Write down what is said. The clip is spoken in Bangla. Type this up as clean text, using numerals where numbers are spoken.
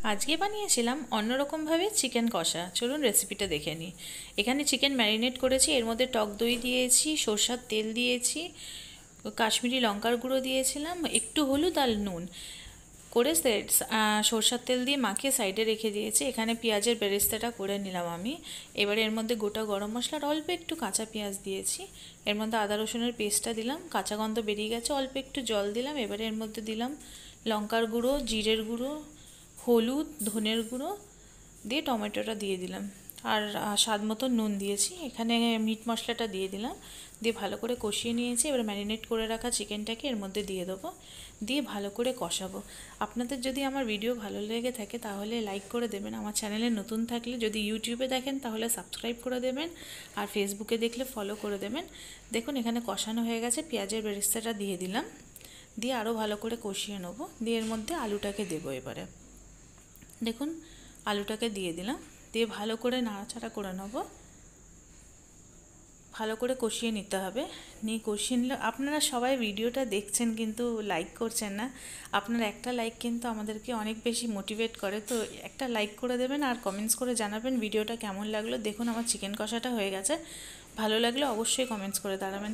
আজকে বানিয়েছিলাম অন্যরকমভাবে চিকেন কষা। চলুন রেসিপিটা দেখে নিই। এখানে চিকেন ম্যারিনেট করেছি, এর মধ্যে টক দই দিয়েছি, সরষের তেল দিয়েছি, কাশ্মীরি লঙ্কার গুঁড়ো দিয়েছিলাম, একটু হলুদ আর নুন করে সরষের তেল দিয়ে মাখিয়ে সাইডে রেখে দিয়েছি। এখানে পেঁয়াজের বেরেস্তাটা করে নিলাম আমি। এবারে এর মধ্যে গোটা গরম মশলার অল্প একটু কাঁচা পেঁয়াজ দিয়েছি, এর মধ্যে আদা রসুনের পেস্টটা দিলাম, কাঁচা গন্ধ বেরিয়ে গেছে, অল্প একটু জল দিলাম। এবারে এর মধ্যে দিলাম লঙ্কার গুঁড়ো, জিরের গুঁড়ো, হলুদ, ধনের গুঁড়ো দিয়ে টমেটোটা দিয়ে দিলাম, আর স্বাদ মতো নুন দিয়েছি। এখানে মিট মশলাটা দিয়ে দিলাম, দিয়ে ভালো করে কষিয়ে নিয়েছি। এবার ম্যারিনেট করে রাখা চিকেনটাকে এর মধ্যে দিয়ে দেবো, দিয়ে ভালো করে কষাবো। আপনাদের যদি আমার ভিডিও ভালো লেগে থাকে তাহলে লাইক করে দেবেন, আমার চ্যানেলে নতুন থাকলে যদি ইউটিউবে দেখেন তাহলে সাবস্ক্রাইব করে দেবেন, আর ফেসবুকে দেখলে ফলো করে দেবেন। দেখুন এখানে কষানো হয়ে গেছে, পেঁয়াজের বেরেস্তাটা দিয়ে দিলাম, দিয়ে আরও ভালো করে কষিয়ে নেবো। দিয়ে এর মধ্যে আলুটাকে দেবো। এবারে দেখুন আলুটাকে দিয়ে দিলাম, দিয়ে ভালো করে নাড়াচাড়া করে নেব, ভালো করে কষিয়ে নিতে হবে। নিয়ে কষিয়ে নিলে, আপনারা সবাই ভিডিওটা দেখছেন কিন্তু লাইক করছেন না। আপনার একটা লাইক কিন্তু আমাদেরকে অনেক বেশি মোটিভেট করে, তো একটা লাইক করে দেবেন আর কমেন্টস করে জানাবেন ভিডিওটা কেমন লাগলো। দেখুন আমার চিকেন কষাটা হয়ে গেছে, ভালো লাগলে অবশ্যই কমেন্টস করে দাঁড়াবেন।